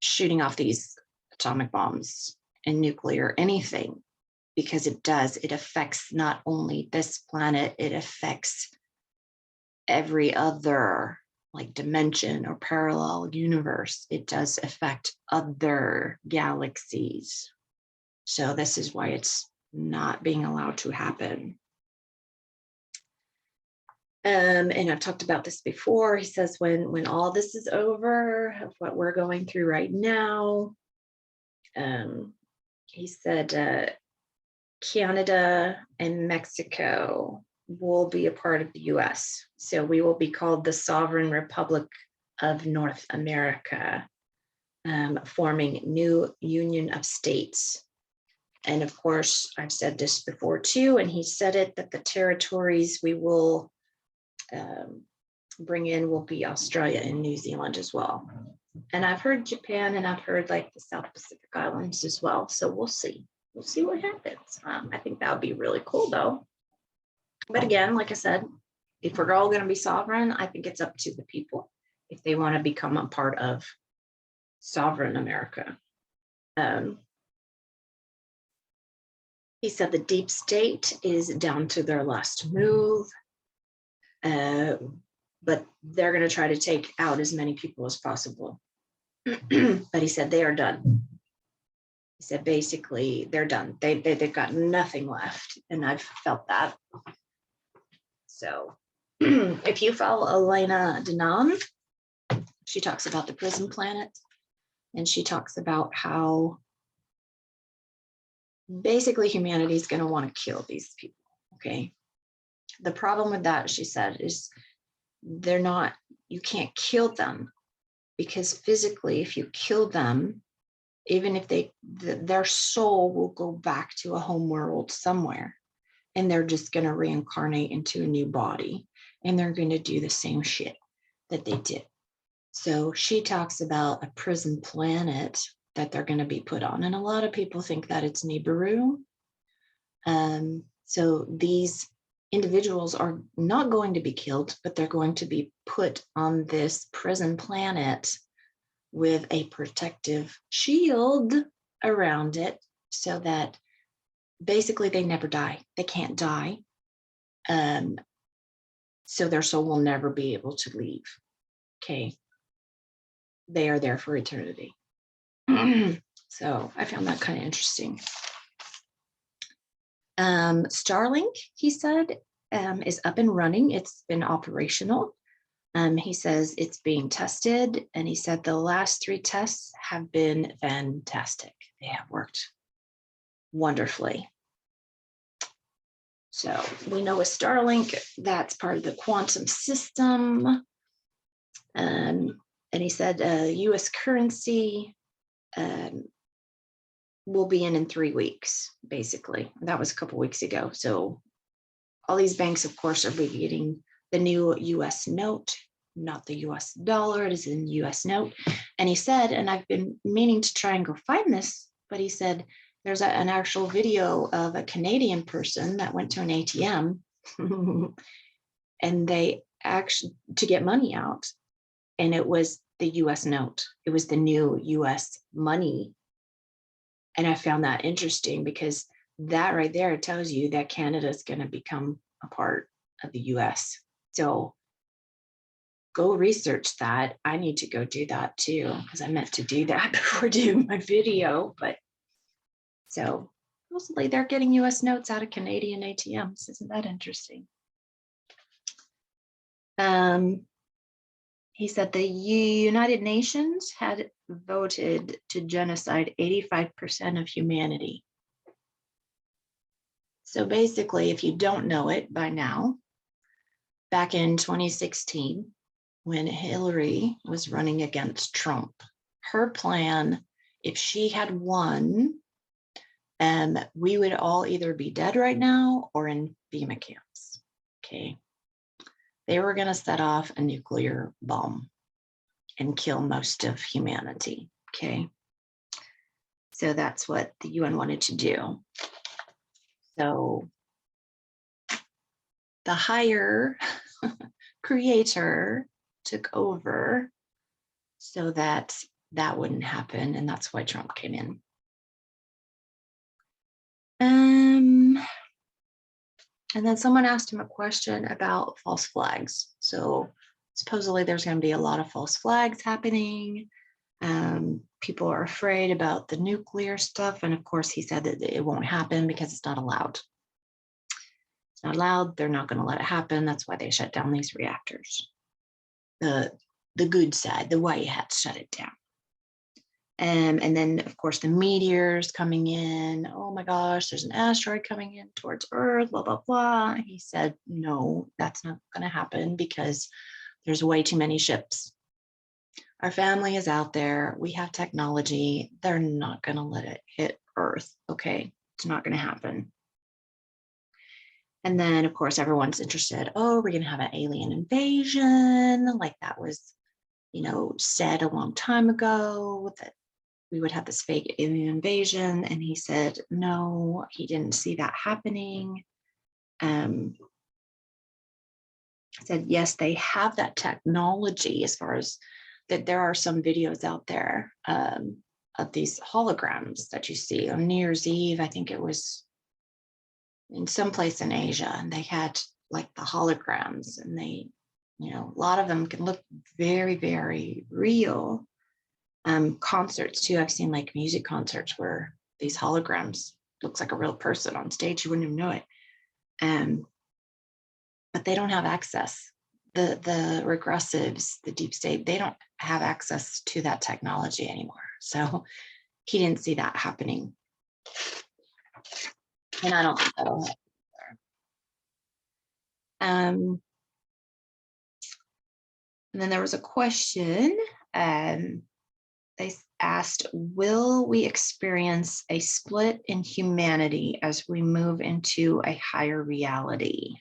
shooting off these atomic bombs and nuclear anything, because it affects not only this planet, it affects every other like dimension or parallel universe. It does affect other galaxies. So this is why it's not being allowed to happen. And I've talked about this before. He says when all this is over, of what we're going through right now, he said Canada and Mexico will be a part of the US. So we will be called the Sovereign Republic of North America, forming new union of states. And of course, I've said this before too, and he said it, that the territories we will bring in will be Australia and New Zealand as well. And I've heard Japan, and I've heard like the South Pacific Islands as well. So we'll see. We'll see what happens. I think that would be really cool though. But again, like I said, if we're all going to be sovereign, I think it's up to the people if they want to become a part of sovereign America. He said the deep state is down to their last move. But they're going to try to take out as many people as possible. But he said they are done. He said basically they're done. They've got nothing left, and I've felt that. So if you follow Elena Danam, she talks about the prison planet, and she talks about how basically humanity is going to want to kill these people. Okay. The problem with that, she said, is you can't kill them, because physically, if you kill them, even if their soul will go back to a home world somewhere, and they're just going to reincarnate into a new body, and they're going to do the same shit that they did. So she talks about a prison planet that they're going to be put on. And a lot of people think that it's Nibiru. So these individuals are not going to be killed, but they're going to be put on this prison planet with a protective shield around it, so that basically they never die. They can't die. So their soul will never be able to leave. Okay. They are there for eternity. So I found that kind of interesting. Starlink, he said, is up and running. It's been operational. He says it's being tested, and he said the last 3 tests have been fantastic. They have worked wonderfully. So we know with Starlink, that's part of the quantum system. And he said US currency will be in 3 weeks, basically. That was a couple weeks ago. So all these banks, of course, are getting the new US note, not the US dollar, it is in US note. And he said, and I've been meaning to try and go find this, but he said there's an actual video of a Canadian person that went to an ATM and they actually, to get money out, and it was the US note. It was the new US money. And I found that interesting because that right there tells you that Canada is going to become a part of the US. So go research that. I need to go do that too, because I meant to do that before doing my video. But so mostly they're getting US notes out of Canadian ATMs. Isn't that interesting? He said the United Nations had voted to genocide 85% of humanity. So basically, if you don't know it by now, back in 2016, when Hillary was running against Trump, her plan, if she had won, we would all either be dead right now or in FEMA camps. Okay. They were going to set off a nuclear bomb and kill most of humanity. Okay. So that's what the UN wanted to do. So the higher creator took over so that that wouldn't happen. And that's why Trump came in. And then someone asked him a question about false flags. So supposedly there's going to be a lot of false flags happening. People are afraid about the nuclear stuff. And of course, he said that it won't happen because it's not allowed. It's not allowed. They're not going to let it happen. That's why they shut down these reactors. The good side, the white hats shut it down. And then, of course, the meteors coming in. Oh my gosh, there's an asteroid coming in towards Earth, blah, blah, blah. He said, no, that's not going to happen because there's way too many ships. Our family is out there. We have technology. They're not going to let it hit Earth. Okay, it's not going to happen. And then, of course, everyone's interested. Oh, we're going to have an alien invasion. Like that was, said a long time ago that we would have this fake alien invasion. And he said, no, he didn't see that happening. Said, yes, they have that technology as far as that there are some videos out there of these holograms that you see on New Year's Eve. I think it was in some place in Asia, and they had like the holograms, and they, a lot of them can look very, very real. Concerts too. I've seen like music concerts where these holograms looks like a real person on stage. You wouldn't even know it. But they don't have access. The regressives, the deep state, they don't have access to that technology anymore. So he didn't see that happening. And I don't think that'll happen either. And then there was a question. They asked, will we experience a split in humanity as we move into a higher reality?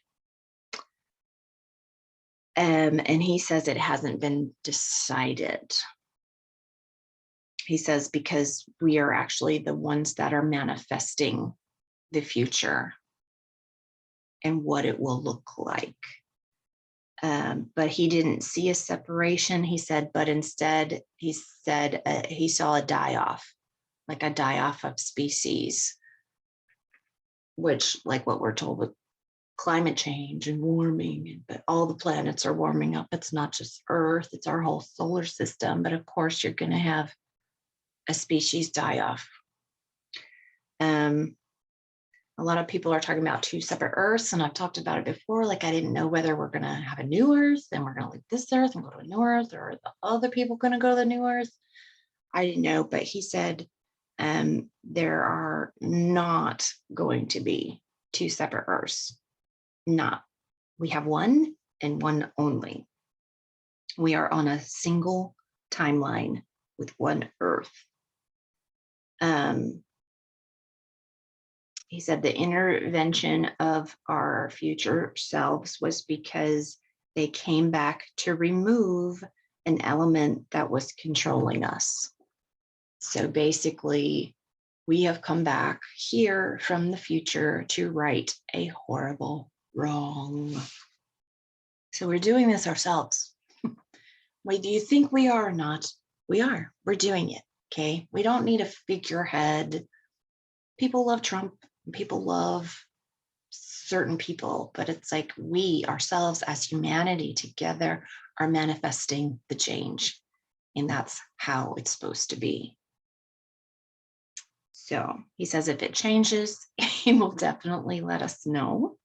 And he says it hasn't been decided. He says because we are actually the ones that are manifesting the future and what it will look like. But he didn't see a separation, he said, but instead he said he saw a die-off, like a die-off of species, which like what we're told with climate change and warming, but all the planets are warming up. It's not just Earth, it's our whole solar system. But of course, you're going to have a species die-off. A lot of people are talking about two separate Earths, and I've talked about it before. Like I didn't know whether we're going to have a new Earth, and we're going to leave this Earth and go to a new Earth, or are the other people going to go to the new Earth? I didn't know, but he said there are not going to be two separate Earths. Not. We have one and one only. We are on a single timeline with one Earth. he said the intervention of our future selves was because they came back to remove an element that was controlling us. So basically, we have come back here from the future to right a horrible wrong. So we're doing this ourselves. Wait, do you think we are or not? We are. We're doing it. Okay. We don't need a figurehead. People love Trump. People love certain people, but it's like we ourselves as humanity together are manifesting the change. And that's how it's supposed to be. So he says if it changes, he will definitely let us know.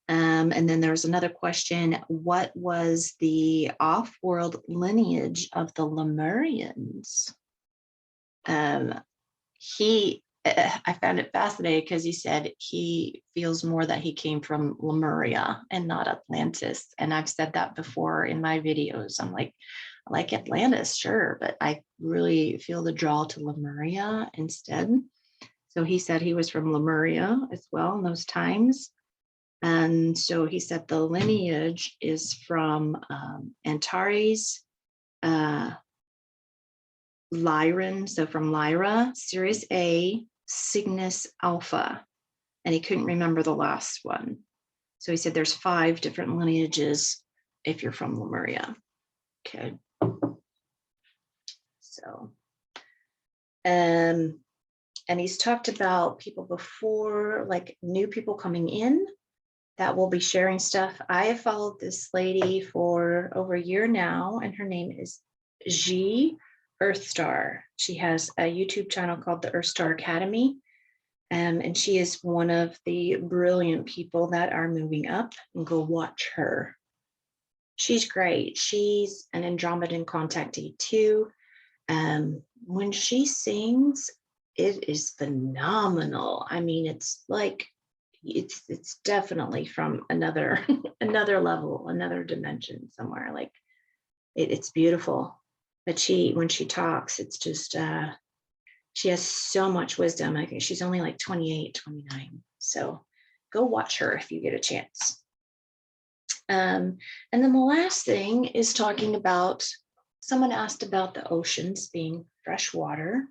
And then there's another question. What was the off-world lineage of the Lemurians? I found it fascinating because he said he feels more that he came from Lemuria and not Atlantis. And I've said that before in my videos. I'm like, I like Atlantis, sure, but I really feel the draw to Lemuria instead. So he said he was from Lemuria as well in those times. And so he said the lineage is from Antares, Lyran, so from Lyra, Sirius A, Cygnus Alpha, and he couldn't remember the last one. So he said there's 5 different lineages if you're from Lemuria. Okay. So, and he's talked about people before, like new people coming in that will be sharing stuff. I have followed this lady for over a year now, and her name is G Earthstar. She has a YouTube channel called the Earthstar Academy. And she is one of the brilliant people that are moving up, and go watch her. She's great. She's an Andromedan contactee too. When she sings, it is phenomenal. I mean, it's like, it's definitely from another level, another dimension somewhere. Like it's beautiful. But when she talks, it's just she has so much wisdom. I think she's only like 28, 29. So go watch her if you get a chance. And then the last thing is talking about, someone asked about the oceans being fresh water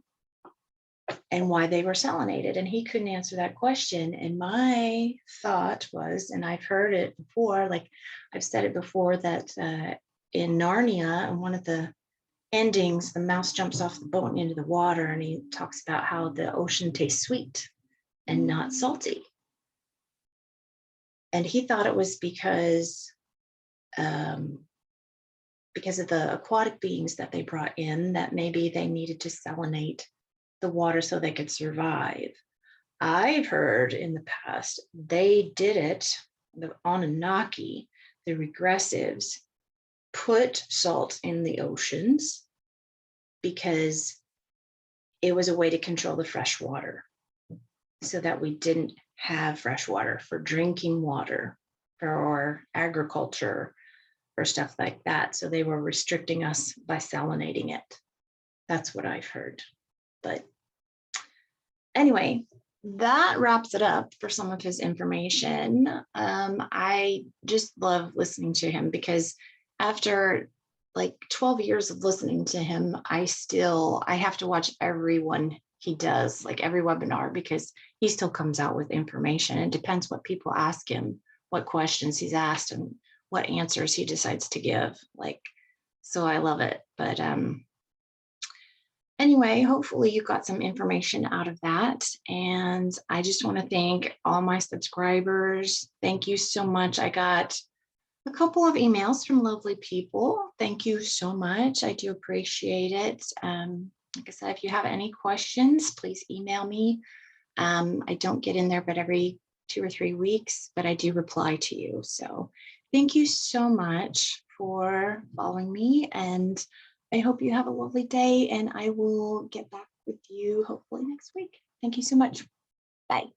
and why they were salinated, and he couldn't answer that question. And my thought was, and I've heard it before, like I've said it before, that in Narnia, in one of the endings, the mouse jumps off the boat and into the water, and he talks about how the ocean tastes sweet and not salty. And he thought it was because of the aquatic beings that they brought in, that maybe they needed to salinate the water so they could survive. I've heard in the past they did it, the Anunnaki, the regressives, put salt in the oceans because it was a way to control the fresh water, so that we didn't have fresh water for drinking water, for agriculture, for stuff like that. So they were restricting us by salinating it. That's what I've heard. But anyway, that wraps it up for some of his information. I just love listening to him because after like 12 years of listening to him, I have to watch every one he does, like every webinar, because he still comes out with information. It depends what people ask him, what questions he's asked, and what answers he decides to give. Like, so I love it. But anyway, hopefully you got some information out of that. And I just want to thank all my subscribers. Thank you so much. I got a couple of emails from lovely people. Thank you so much. I do appreciate it. Like I said, if you have any questions, please email me. I don't get in there but every 2 or 3 weeks, but I do reply to you. So thank you so much for following me, and I hope you have a lovely day, and I will get back with you hopefully next week. Thank you so much. Bye.